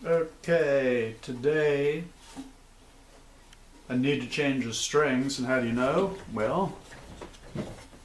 Okay, today I need to change the strings, and how do you know? Well,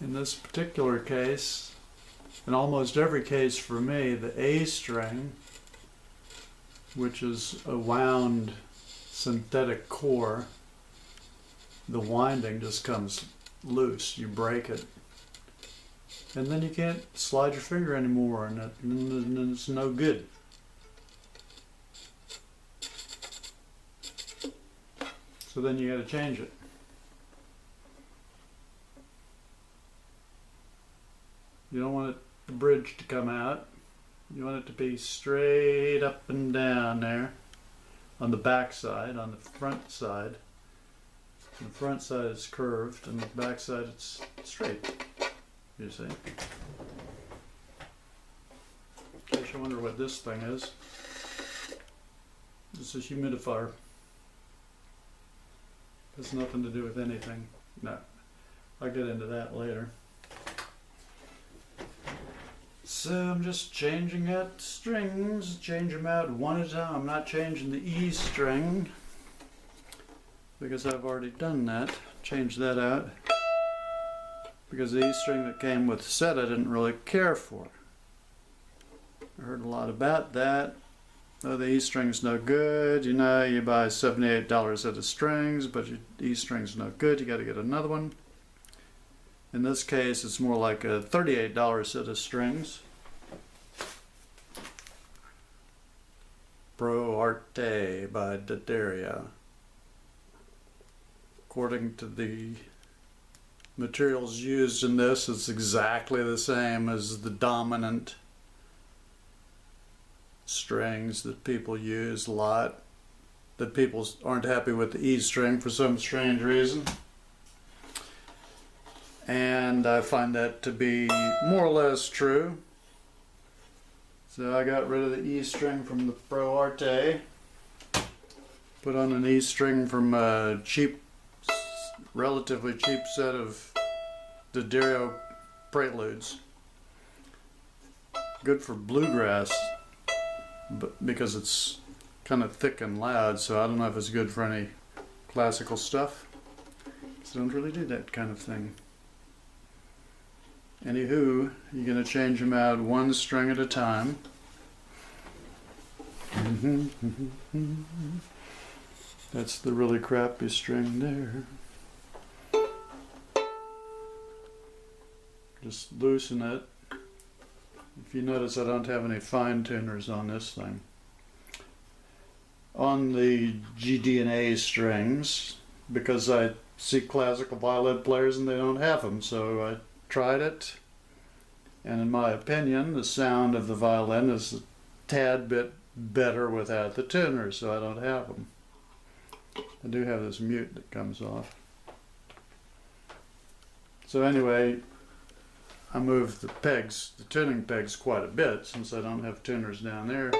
in this particular case, in almost every case for me, the A string, which is a wound synthetic core, the winding just comes loose. You break it, and then you can't slide your finger anymore, and it's no good. So then you got to change it. You don't want the bridge to come out. You want it to be straight up and down there on the back side. On the front side, the front side is curved and the back side it's straight, you see. In case you wonder what this thing is, this is a humidifier. Has nothing to do with anything. No, I'll get into that later. So I'm just changing out strings, change them out one at a time. I'm not changing the E string because I've already done that. Change that out because the E string that came with the set I didn't really care for. I heard a lot about that. Oh, the E string's no good. You know, you buy $78 set of strings, but your E string's no good. You got to get another one. In this case, it's more like a $38 set of strings. Pro Arte by D'Addario. According to the materials used in this, it's exactly the same as the dominant strings that people use a lot, that people aren't happy with the E string for some strange reason. And I find that to be more or less true. So I got rid of the E string from the Pro Arte, put on an E string from a cheap, relatively cheap set of D'Addario Preludes. Good for bluegrass, but because it's kind of thick and loud, so I don't know if it's good for any classical stuff. So don't really do that kind of thing. Anywho, you're going to change them out one string at a time. That's the really crappy string there. Just loosen it. If you notice, I don't have any fine tuners on this thing. On the G, D, and A strings, because I see classical violin players and they don't have them, so I tried it, and in my opinion, the sound of the violin is a tad bit better without the tuners, so I don't have them. I do have this mute that comes off. So anyway, I moved the pegs, the tuning pegs, quite a bit since I don't have tuners down there,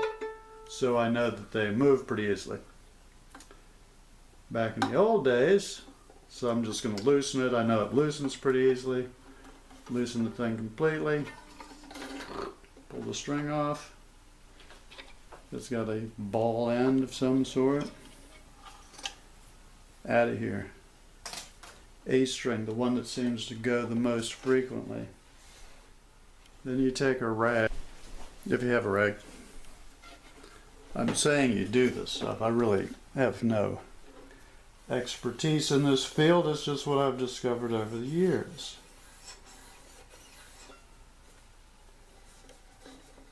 so I know that they move pretty easily. Back in the old days, so I'm just going to loosen it. I know it loosens pretty easily. Loosen the thing completely. Pull the string off. It's got a ball end of some sort. Out of here. A string, the one that seems to go the most frequently. Then you take a rag, if you have a rag. I'm saying you do this stuff. I really have no expertise in this field. It's just what I've discovered over the years.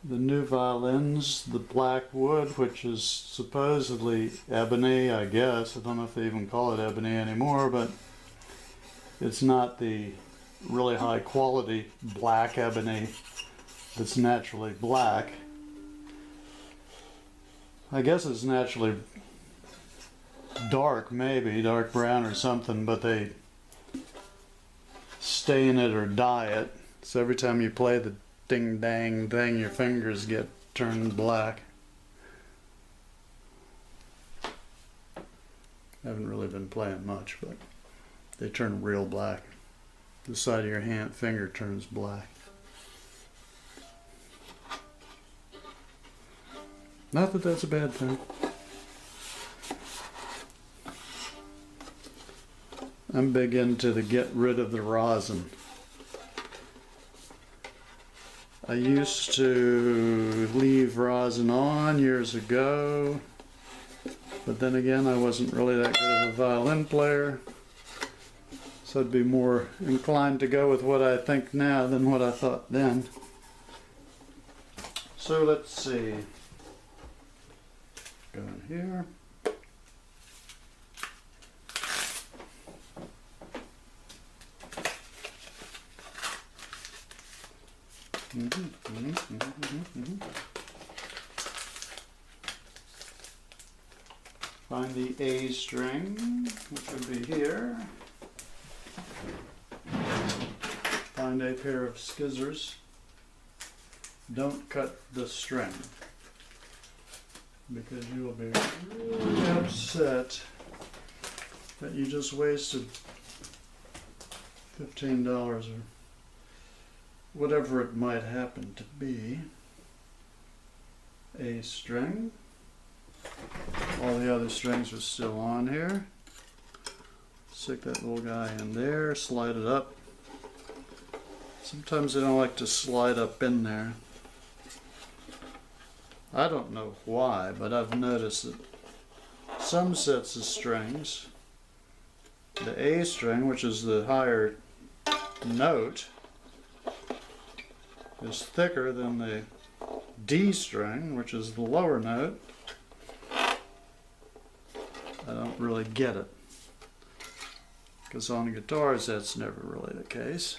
The new violins, the black wood, which is supposedly ebony, I guess. I don't know if they even call it ebony anymore, but it's not the really high quality black ebony that's naturally black. I guess it's naturally dark, maybe dark brown or something, but they stain it or dye it, so every time you play the ding dang thing, your fingers get turned black. I haven't really been playing much, but they turn real black. The side of your finger turns black. Not that that's a bad thing. I'm big into the get rid of the rosin. I used to leave rosin on years ago, but then again I wasn't really that good of a violin player, so I'd be more inclined to go with what I think now than what I thought then. So let's see. Go in here. Find the A string, which would be here. Find a pair of scissors. Don't cut the string, because you will be really upset that you just wasted $15 or whatever it might happen to be. A string. All the other strings are still on here. Stick that little guy in there, slide it up. Sometimes I don't like to slide up in there. I don't know why, but I've noticed that some sets of strings, the A string, which is the higher note, is thicker than the D string, which is the lower note. I don't really get it, because on guitars that's never really the case.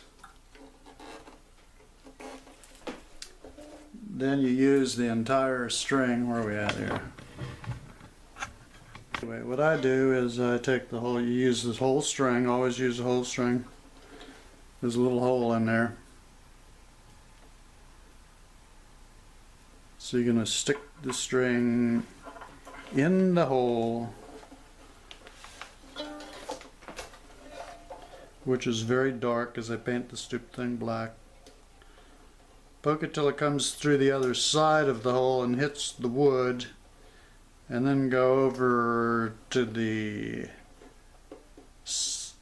Then you use the entire string. Where are we at here? Anyway, what I do is I take the whole, you use this whole string, always use the whole string. There's a little hole in there. So you're going to stick the string in the hole, which is very dark as I paint the stupid thing black. Poke it till it comes through the other side of the hole and hits the wood, and then go over to the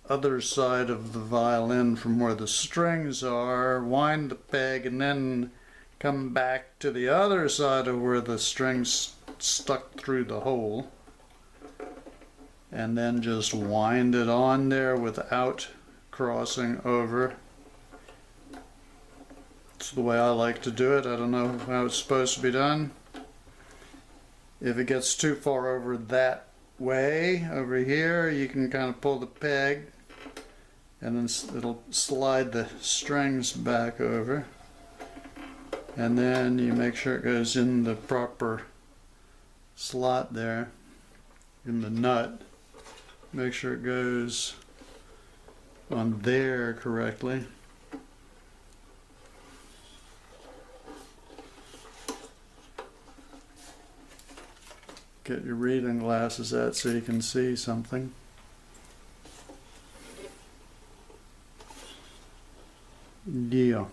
other side of the violin from where the strings are, wind the peg, and then come back to the other side of where the strings stuck through the hole, and then just wind it on there without crossing over. It's the way I like to do it. I don't know how it's supposed to be done. If it gets too far over that way, over here, you can kind of pull the peg and then it'll slide the strings back over. And then you make sure it goes in the proper slot there, in the nut. Make sure it goes on there correctly. Get your reading glasses out so you can see something. Yeah.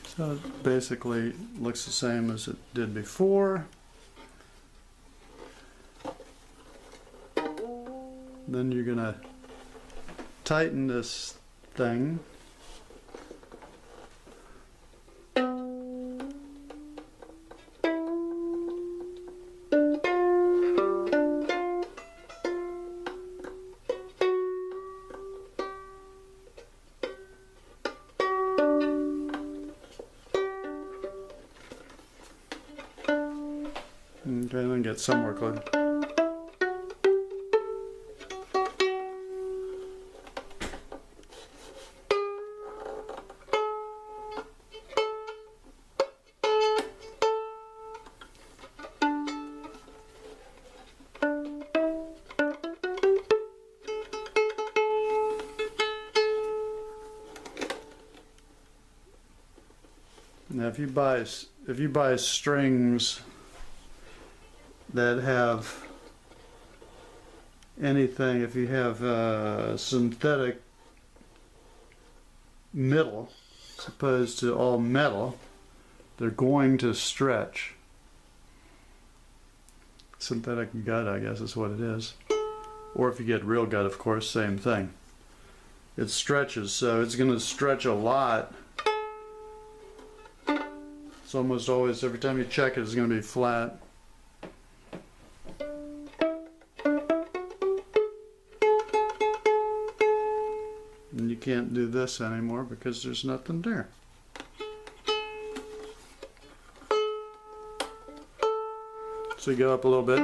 So it basically looks the same as it did before. Then you're gonna tighten this thing. Okay, then get somewhere close. Now, if you buy strings that have anything, if you have synthetic middle as opposed to all metal, they're going to stretch. Synthetic gut, I guess is what it is. Or if you get real gut, of course, same thing. It stretches, so it's going to stretch a lot. It's almost always, every time you check it, it's going to be flat. And you can't do this anymore because there's nothing there. So you go up a little bit.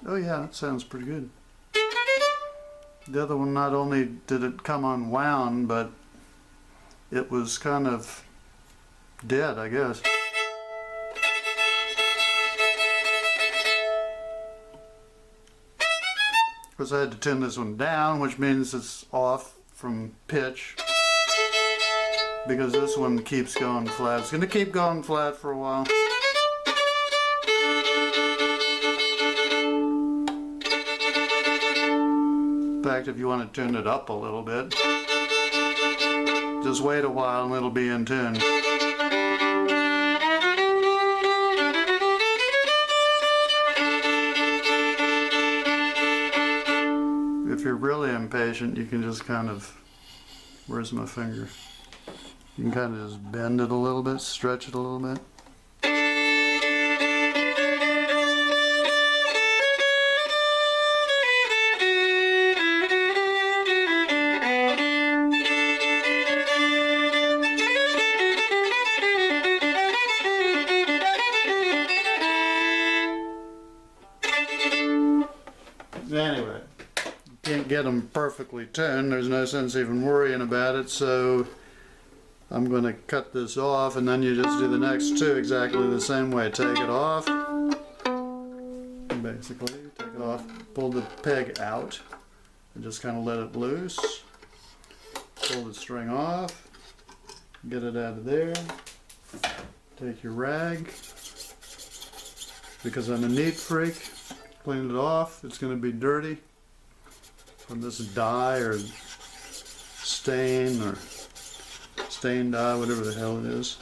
Oh yeah, that sounds pretty good. The other one, not only did it come unwound, but it was kind of dead, I guess. Of course I had to tune this one down, which means it's off from pitch, because this one keeps going flat. It's going to keep going flat for a while. In fact, if you want to tune it up a little bit, just wait a while and it'll be in tune. If you're really impatient, you can just kind of, where's my finger? You can kind of just bend it a little bit, stretch it a little bit. Anyway, you can't get them perfectly tuned. There's no sense even worrying about it, so I'm going to cut this off, and then you just do the next two exactly the same way. Take it off, basically, take it off, pull the peg out, and just kind of let it loose. Pull the string off, get it out of there, take your rag, because I'm a neat freak. Clean it off. It's going to be dirty from this dye or stain or stain dye, whatever the hell it is.